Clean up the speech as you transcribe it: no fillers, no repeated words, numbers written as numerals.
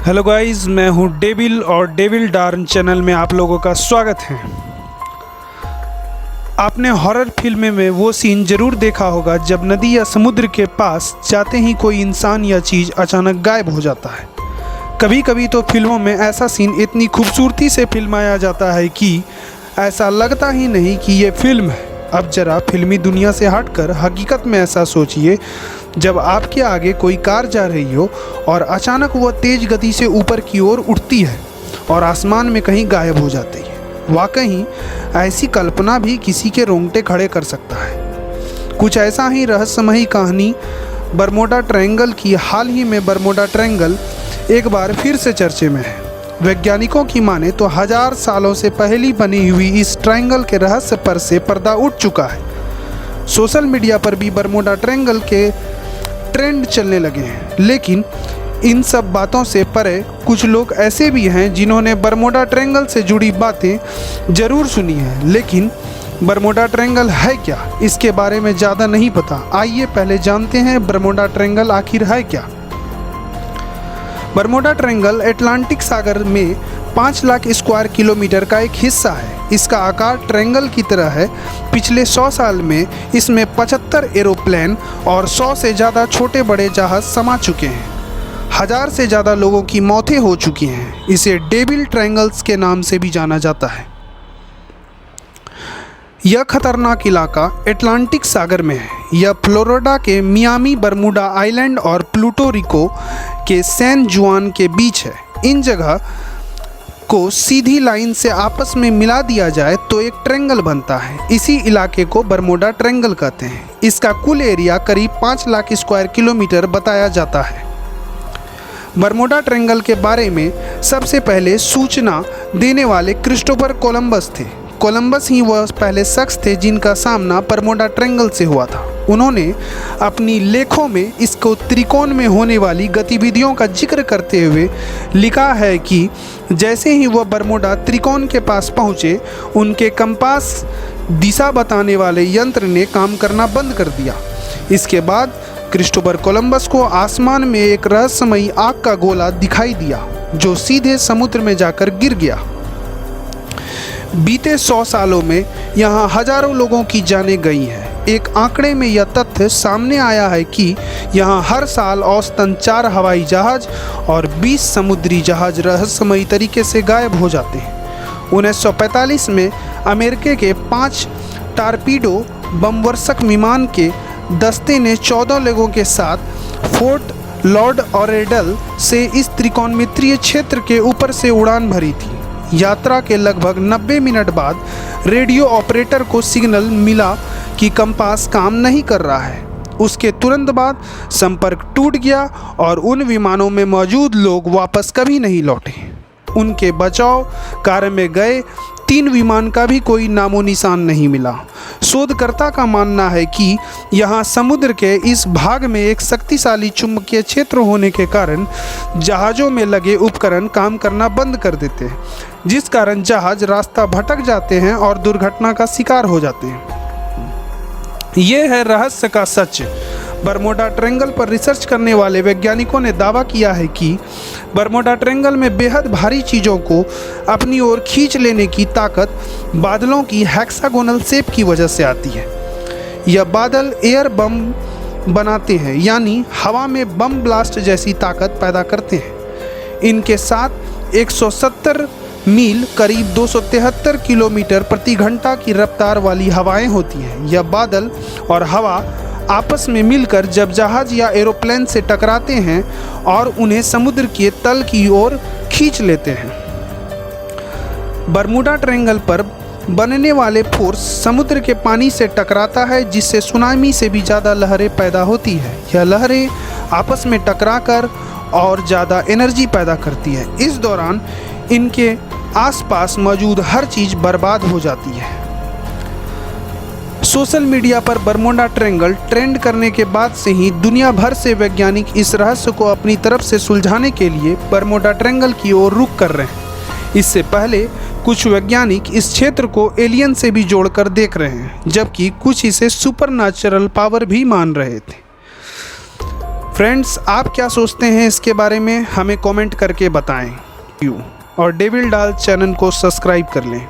Hello guys, मैं हूं devil और डेविल डार्न चैनल में आप लोगों का स्वागत है। आपने हॉरर फिल्म में वो सीन ज़रूर देखा होगा जब नदी या समुद्र के पास जाते ही कोई इंसान या चीज़ अचानक गायब हो जाता है। कभी कभी तो फिल्मों में ऐसा सीन इतनी खूबसूरती से फिल्माया जाता है कि ऐसा लगता ही नहीं कि ये फिल्म है। अब जरा फिल्मी दुनिया से हटकर हकीकत में ऐसा सोचिए, जब आपके आगे कोई कार जा रही हो और अचानक वह तेज गति से ऊपर की ओर उठती है और आसमान में कहीं गायब हो जाती है। वाकई ऐसी कल्पना भी किसी के रोंगटे खड़े कर सकता है। कुछ ऐसा ही रहस्यमयी कहानी बरमोडा ट्रायंगल की। हाल ही में बरमोडा ट्रायंगल एक बार फिर से चर्चे में है। वैज्ञानिकों की माने तो 1000 सालों से पहले बनी हुई इस ट्रायंगल के रहस्य पर से पर्दा उठ चुका है। सोशल मीडिया पर भी बरमोडा ट्रायंगल के ट्रेंड चलने लगे हैं। लेकिन इन सब बातों से परे कुछ लोग ऐसे भी हैं जिन्होंने बरमोडा ट्रायंगल से जुड़ी बातें ज़रूर सुनी हैं, लेकिन बरमोडा ट्रायंगल है क्या, इसके बारे में ज़्यादा नहीं पता। आइए पहले जानते हैं बरमोडा ट्रायंगल आखिर है क्या। बरमोडा ट्रायंगल अटलांटिक सागर में 5 लाख स्क्वायर किलोमीटर का एक हिस्सा है। इसका आकार ट्रायंगल की तरह है। पिछले 100 साल में इसमें 75 एरोप्लेन और 100 से ज़्यादा छोटे बड़े जहाज समा चुके हैं। 1000 से ज़्यादा लोगों की मौतें हो चुकी हैं। इसे डेविल ट्रायंगल्स के नाम से भी जाना जाता है। यह खतरनाक इलाका अटलांटिक सागर में है। यह फ्लोरिडा के मियामी, बरमूडा आइलैंड और प्लूटो रिको के सैन जुआन के बीच है। इन जगह को सीधी लाइन से आपस में मिला दिया जाए तो एक ट्रायंगल बनता है। इसी इलाके को बरमोडा ट्रायंगल कहते हैं। इसका कुल एरिया करीब 5 लाख स्क्वायर किलोमीटर बताया जाता है। बरमोडा ट्रायंगल के बारे में सबसे पहले सूचना देने वाले क्रिस्टोफर कोलंबस थे। कोलंबस ही वह पहले शख्स थे जिनका सामना बरमोडा ट्रायंगल से हुआ था। उन्होंने अपनी लेखों में इसको त्रिकोण में होने वाली गतिविधियों का जिक्र करते हुए लिखा है कि जैसे ही वह बरमोडा त्रिकोण के पास पहुँचे, उनके कंपास दिशा बताने वाले यंत्र ने काम करना बंद कर दिया। इसके बाद क्रिस्टोफर कोलंबस को आसमान में एक रहस्यमयी आग का गोला दिखाई दिया जो सीधे समुद्र में जाकर गिर गया। बीते 100 सालों में यहाँ हजारों लोगों की जानें गई हैं। एक आंकड़े में यह तथ्य सामने आया है कि यहाँ हर साल औसतन 4 हवाई जहाज और 20 समुद्री जहाज रहस्यमयी तरीके से गायब हो जाते हैं। 1945 में अमेरिका के 5 टारपीडो बमवर्षक विमान के दस्ते ने 14 लोगों के साथ फोर्ट लॉर्ड ऑरेडल से इस त्रिकोणमितीय क्षेत्र के ऊपर से उड़ान भरी थी। यात्रा के लगभग 90 मिनट बाद रेडियो ऑपरेटर को सिग्नल मिला कि कंपास काम नहीं कर रहा है। उसके तुरंत बाद संपर्क टूट गया और उन विमानों में मौजूद लोग वापस कभी नहीं लौटे। उनके बचाव कार्य में गए 3 विमान का भी कोई नामो निशान नहीं मिला। शोधकर्ता का मानना है कि यहाँ समुद्र के इस भाग में एक शक्तिशाली चुंबकीय क्षेत्र होने के कारण जहाज़ों में लगे उपकरण काम करना बंद कर देते हैं, जिस कारण जहाज रास्ता भटक जाते हैं और दुर्घटना का शिकार हो जाते हैं। ये है रहस्य का सच। बरमोडा ट्रायंगल पर रिसर्च करने वाले वैज्ञानिकों ने दावा किया है कि बरमोडा ट्रायंगल में बेहद भारी चीज़ों को अपनी ओर खींच लेने की ताकत बादलों की हेक्सागोनल शेप की वजह से आती है। यह बादल एयर बम बनाते हैं, यानी हवा में बम ब्लास्ट जैसी ताकत पैदा करते हैं। इनके साथ 170 मील करीब 273 किलोमीटर प्रति घंटा की रफ्तार वाली हवाएं होती हैं। यह बादल और हवा आपस में मिलकर जब जहाज या एरोप्लेन से टकराते हैं और उन्हें समुद्र के तल की ओर खींच लेते हैं। बरमूडा ट्रायंगल पर बनने वाले फोर्स समुद्र के पानी से टकराता है, जिससे सुनामी से भी ज़्यादा लहरें पैदा होती है। यह लहरें आपस में टकराकर और ज़्यादा एनर्जी पैदा करती है। इस दौरान इनके आसपास मौजूद हर चीज़ बर्बाद हो जाती है। सोशल मीडिया पर बरमोडा ट्रायंगल ट्रेंड करने के बाद से ही दुनिया भर से वैज्ञानिक इस रहस्य को अपनी तरफ से सुलझाने के लिए बरमोडा ट्रायंगल की ओर रुख कर रहे हैं। इससे पहले कुछ वैज्ञानिक इस क्षेत्र को एलियन से भी जोड़कर देख रहे हैं, जबकि कुछ इसे सुपरनैचुरल पावर भी मान रहे थे। फ्रेंड्स, आप क्या सोचते हैं इसके बारे में, हमें कमेंट करके बताएं। और डेविल डाल चैनल को सब्सक्राइब कर लें।